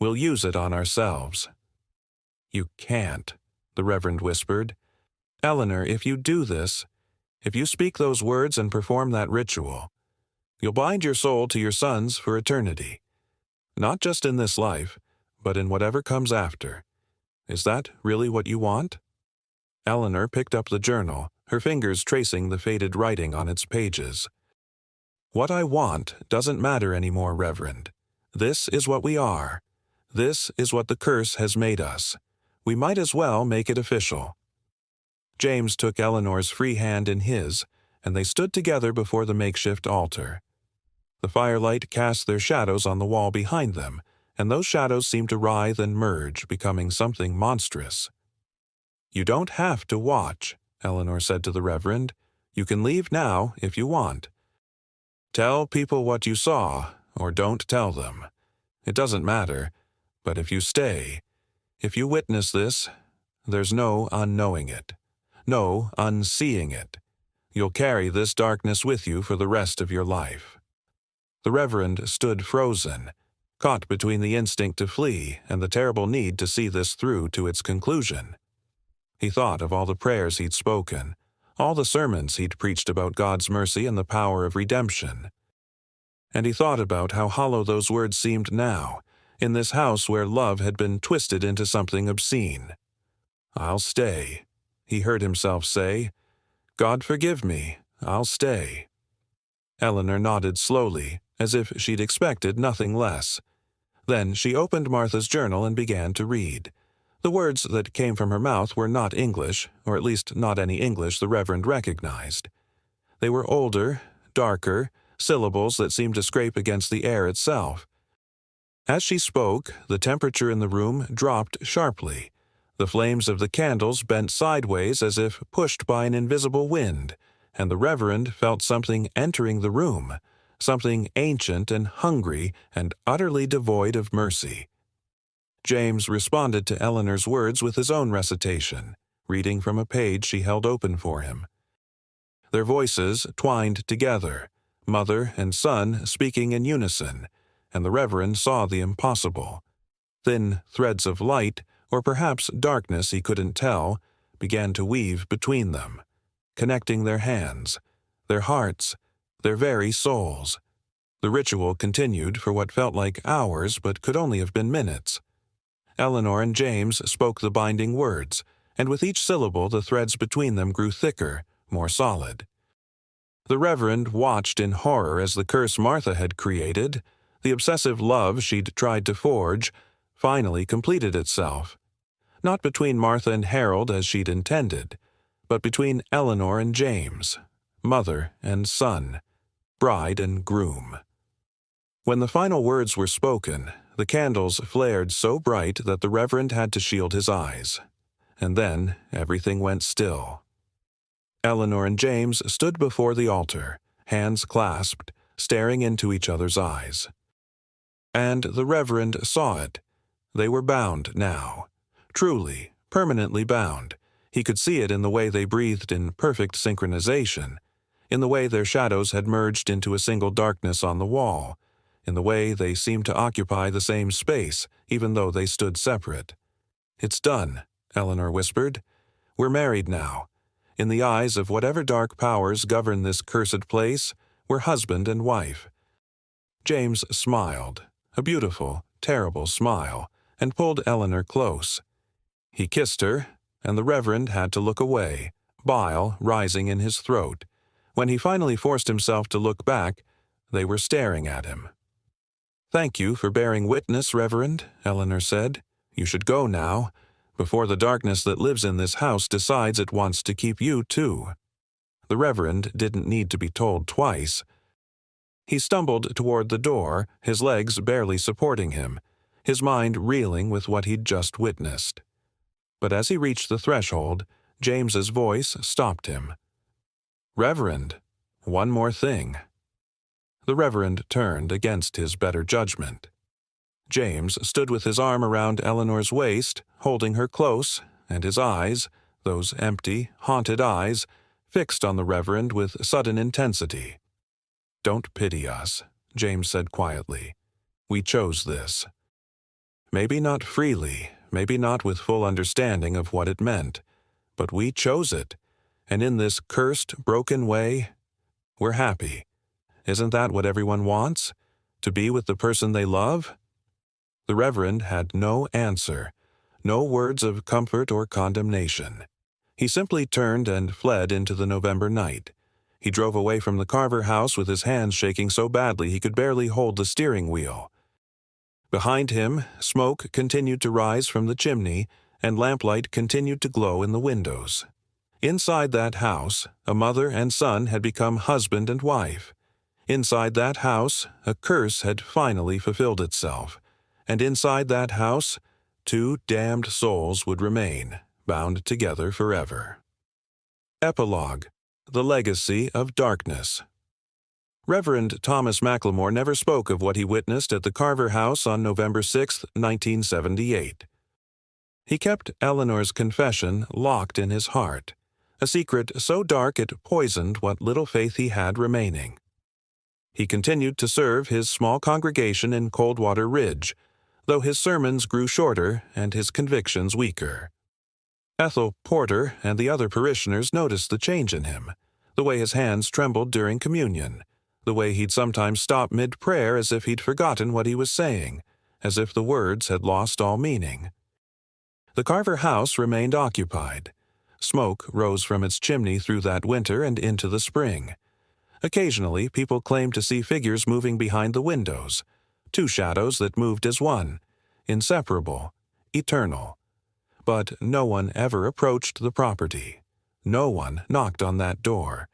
we'll use it on ourselves. You can't, the Reverend whispered. Eleanor, if you do this, if you speak those words and perform that ritual, you'll bind your soul to your sons for eternity. Not just in this life, but in whatever comes after. Is that really what you want? Eleanor picked up the journal, her fingers tracing the faded writing on its pages. What I want doesn't matter anymore, Reverend. This is what we are. This is what the curse has made us. We might as well make it official. James took Eleanor's free hand in his, and they stood together before the makeshift altar. The firelight cast their shadows on the wall behind them, and those shadows seemed to writhe and merge, becoming something monstrous. You don't have to watch, Eleanor said to the Reverend. You can leave now if you want. Tell people what you saw, or don't tell them. It doesn't matter, but if you stay, if you witness this, there's no unknowing it, no unseeing it. You'll carry this darkness with you for the rest of your life. The Reverend stood frozen, caught between the instinct to flee and the terrible need to see this through to its conclusion. He thought of all the prayers he'd spoken, all the sermons he'd preached about God's mercy and the power of redemption. And he thought about how hollow those words seemed now, in this house where love had been twisted into something obscene. I'll stay, he heard himself say. God forgive me, I'll stay. Eleanor nodded slowly, as if she'd expected nothing less. Then she opened Martha's journal and began to read. The words that came from her mouth were not English, or at least not any English the Reverend recognized. They were older, darker, syllables that seemed to scrape against the air itself. As she spoke, the temperature in the room dropped sharply. The flames of the candles bent sideways as if pushed by an invisible wind, and the Reverend felt something entering the room, something ancient and hungry and utterly devoid of mercy. James responded to Eleanor's words with his own recitation, reading from a page she held open for him. Their voices twined together, mother and son speaking in unison, and the Reverend saw the impossible. Thin threads of light, or perhaps darkness he couldn't tell, began to weave between them, connecting their hands, their hearts, their very souls. The ritual continued for what felt like hours but could only have been minutes. Eleanor and James spoke the binding words, and with each syllable the threads between them grew thicker, more solid. The Reverend watched in horror as the curse Martha had created, the obsessive love she'd tried to forge, finally completed itself. Not between Martha and Harold as she'd intended, but between Eleanor and James, mother and son, bride and groom. When the final words were spoken, the candles flared so bright that the Reverend had to shield his eyes. And then everything went still. Eleanor and James stood before the altar, hands clasped, staring into each other's eyes. And the Reverend saw it. They were bound now. Truly, permanently bound. He could see it in the way they breathed in perfect synchronization, in the way their shadows had merged into a single darkness on the wall, in the way they seemed to occupy the same space, even though they stood separate. It's done, Eleanor whispered. We're married now. In the eyes of whatever dark powers govern this cursed place, we're husband and wife. James smiled, a beautiful, terrible smile, and pulled Eleanor close. He kissed her, and the Reverend had to look away, bile rising in his throat. When he finally forced himself to look back, they were staring at him. "Thank you for bearing witness, Reverend," Eleanor said. "You should go now, before the darkness that lives in this house decides it wants to keep you too." The Reverend didn't need to be told twice. He stumbled toward the door, his legs barely supporting him, his mind reeling with what he'd just witnessed. But as he reached the threshold, James's voice stopped him. "Reverend, one more thing." The Reverend turned against his better judgment. James stood with his arm around Eleanor's waist, holding her close, and his eyes, those empty, haunted eyes, fixed on the Reverend with sudden intensity. "Don't pity us," James said quietly. "We chose this. Maybe not freely, maybe not with full understanding of what it meant, but we chose it, and in this cursed, broken way, we're happy. Isn't that what everyone wants? To be with the person they love?" The Reverend had no answer, no words of comfort or condemnation. He simply turned and fled into the November night. He drove away from the Carver house with his hands shaking so badly he could barely hold the steering wheel. Behind him, smoke continued to rise from the chimney, and lamplight continued to glow in the windows. Inside that house, a mother and son had become husband and wife. Inside that house, a curse had finally fulfilled itself. And inside that house, two damned souls would remain, bound together forever. Epilogue: The Legacy of Darkness. Reverend Thomas McLemore never spoke of what he witnessed at the Carver house on November 6, 1978. He kept Eleanor's confession locked in his heart, a secret so dark it poisoned what little faith he had remaining. He continued to serve his small congregation in Coldwater Ridge, though his sermons grew shorter and his convictions weaker. Ethel Porter and the other parishioners noticed the change in him, the way his hands trembled during communion, the way he'd sometimes stop mid-prayer as if he'd forgotten what he was saying, as if the words had lost all meaning. The Carver house remained occupied. Smoke rose from its chimney through that winter and into the spring. Occasionally, people claimed to see figures moving behind the windows, two shadows that moved as one, inseparable, eternal. But no one ever approached the property. No one knocked on that door.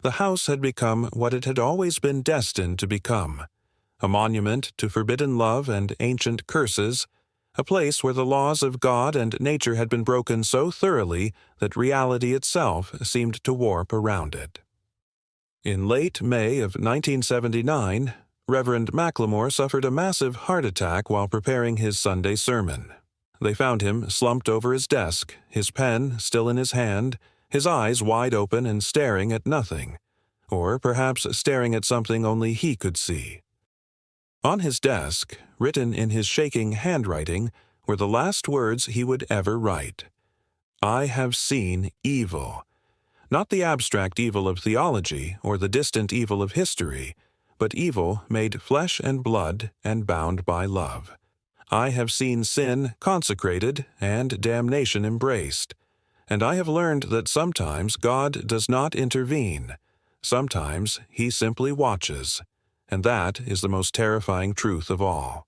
The house had become what it had always been destined to become, a monument to forbidden love and ancient curses, a place where the laws of God and nature had been broken so thoroughly that reality itself seemed to warp around it. In late May of 1979, Reverend McLemore suffered a massive heart attack while preparing his Sunday sermon. They found him slumped over his desk, his pen still in his hand, his eyes wide open and staring at nothing, or perhaps staring at something only he could see. On his desk, written in his shaking handwriting, were the last words he would ever write. "I have seen evil." Not the abstract evil of theology or the distant evil of history, but evil made flesh and blood and bound by love. I have seen sin consecrated and damnation embraced, and I have learned that sometimes God does not intervene. Sometimes He simply watches, and that is the most terrifying truth of all.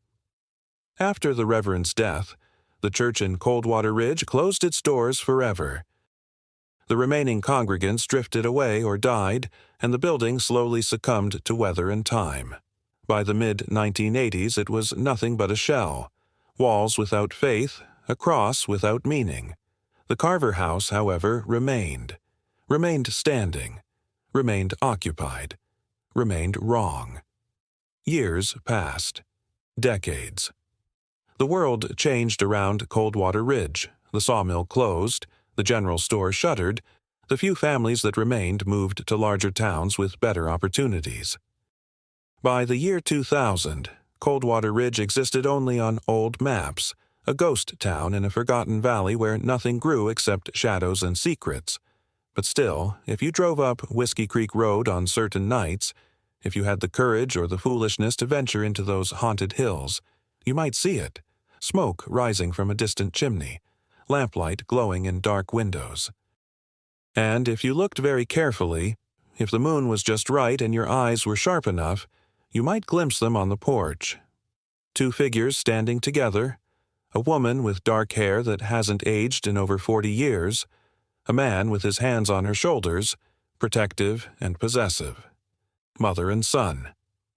After the Reverend's death, the church in Coldwater Ridge closed its doors forever. The remaining congregants drifted away or died, and the building slowly succumbed to weather and time. By the mid-1980s, it was nothing but a shell, walls without faith, a cross without meaning. The Carver house, however, remained standing, remained occupied, remained wrong. Years passed. Decades. The world changed around Coldwater Ridge. The sawmill closed. The general store shuttered. The few families that remained moved to larger towns with better opportunities. By the year 2000, Coldwater Ridge existed only on old maps, a ghost town in a forgotten valley where nothing grew except shadows and secrets. But still, if you drove up Whiskey Creek Road on certain nights, If you had the courage or the foolishness to venture into those haunted hills, you might see it, smoke rising from a distant chimney, lamplight glowing in dark windows. And if you looked very carefully, if the moon was just right and your eyes were sharp enough, you might glimpse them on the porch. Two figures standing together, a woman with dark hair that hasn't aged in over 40 years, a man with his hands on her shoulders, protective and possessive. Mother and son,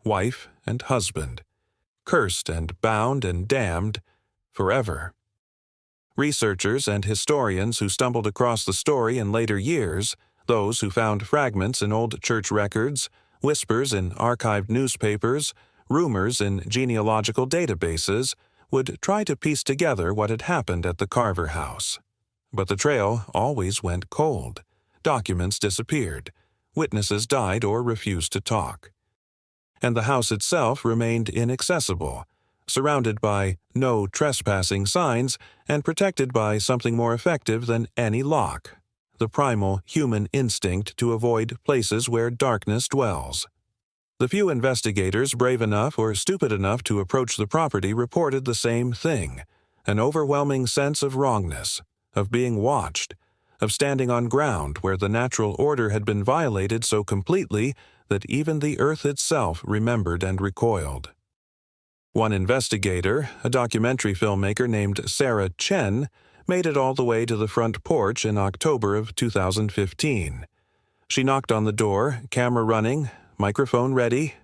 wife and husband, cursed and bound and damned forever. Researchers and historians who stumbled across the story in later years, those who found fragments in old church records, whispers in archived newspapers, rumors in genealogical databases, would try to piece together what had happened at the Carver house. But the trail always went cold. Documents disappeared. Witnesses died or refused to talk. And the house itself remained inaccessible, surrounded by no trespassing signs and protected by something more effective than any lock, the primal human instinct to avoid places where darkness dwells. The few investigators brave enough or stupid enough to approach the property reported the same thing, an overwhelming sense of wrongness, of being watched, of standing on ground where the natural order had been violated so completely that even the earth itself remembered and recoiled. One investigator, a documentary filmmaker named Sarah Chen, made it all the way to the front porch in October of 2015. She knocked on the door, camera running, microphone ready.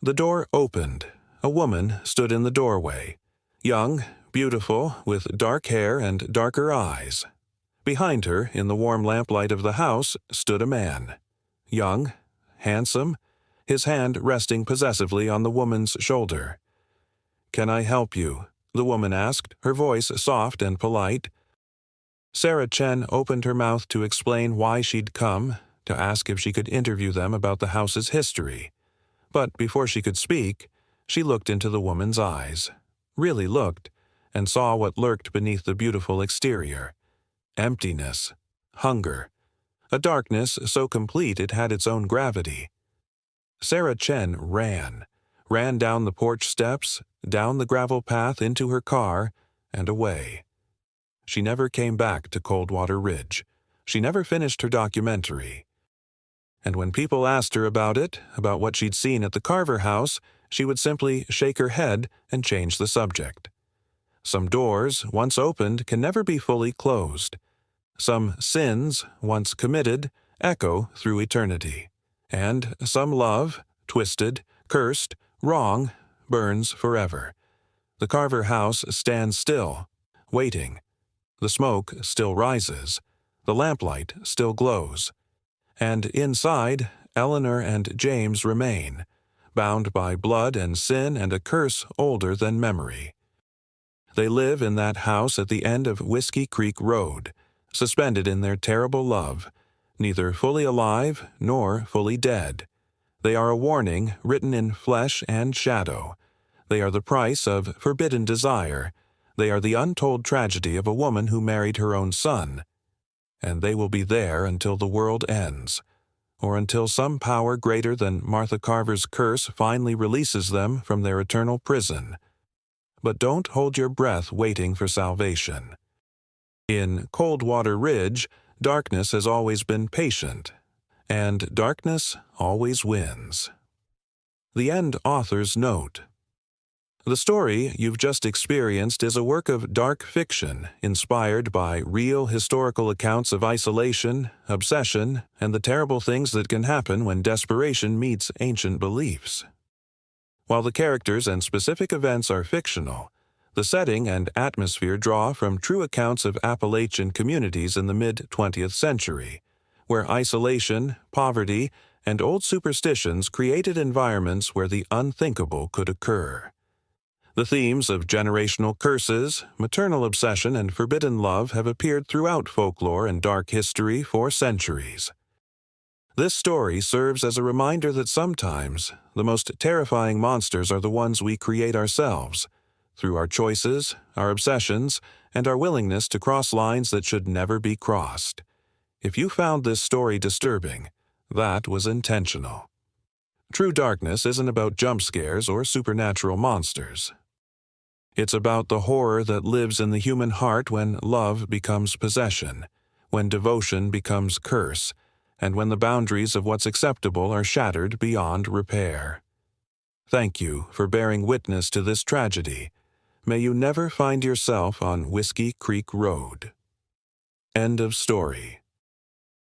The door opened. A woman stood in the doorway, young, beautiful, with dark hair and darker eyes. Behind her, in the warm lamplight of the house, stood a man, young, handsome, his hand resting possessively on the woman's shoulder. "Can I help you?" the woman asked, her voice soft and polite. Sarah Chen opened her mouth to explain why she'd come, to ask if she could interview them about the house's history. But before she could speak, she looked into the woman's eyes, really looked, and saw what lurked beneath the beautiful exterior. Emptiness, hunger, a darkness so complete it had its own gravity. Sarah Chen ran down the porch steps, down the gravel path into her car, and away. She never came back to Coldwater Ridge. She never finished her documentary. And when people asked her about it, about what she'd seen at the Carver house, she would simply shake her head and change the subject. Some doors, once opened, can never be fully closed. Some sins, once committed, echo through eternity. And some love, twisted, cursed, wrong, burns forever. The Carver house stands still, waiting. The smoke still rises. The lamplight still glows. And inside, Eleanor and James remain, bound by blood and sin and a curse older than memory. They live in that house at the end of Whiskey Creek Road, suspended in their terrible love, neither fully alive nor fully dead. They are a warning written in flesh and shadow. They are the price of forbidden desire. They are the untold tragedy of a woman who married her own son. And they will be there until the world ends, or until some power greater than Martha Carver's curse finally releases them from their eternal prison. But don't hold your breath waiting for salvation. In Coldwater Ridge, darkness has always been patient, and darkness always wins. The end author's note. The story you've just experienced is a work of dark fiction inspired by real historical accounts of isolation, obsession, and the terrible things that can happen when desperation meets ancient beliefs. While the characters and specific events are fictional, the setting and atmosphere draw from true accounts of Appalachian communities in the mid-20th century, where isolation, poverty, and old superstitions created environments where the unthinkable could occur. The themes of generational curses, maternal obsession, and forbidden love have appeared throughout folklore and dark history for centuries. This story serves as a reminder that sometimes the most terrifying monsters are the ones we create ourselves, through our choices, our obsessions, and our willingness to cross lines that should never be crossed. If you found this story disturbing, that was intentional. True darkness isn't about jump scares or supernatural monsters. It's about the horror that lives in the human heart when love becomes possession, when devotion becomes curse, and when the boundaries of what's acceptable are shattered beyond repair. Thank you for bearing witness to this tragedy. May you never find yourself on Whiskey Creek Road. End of story.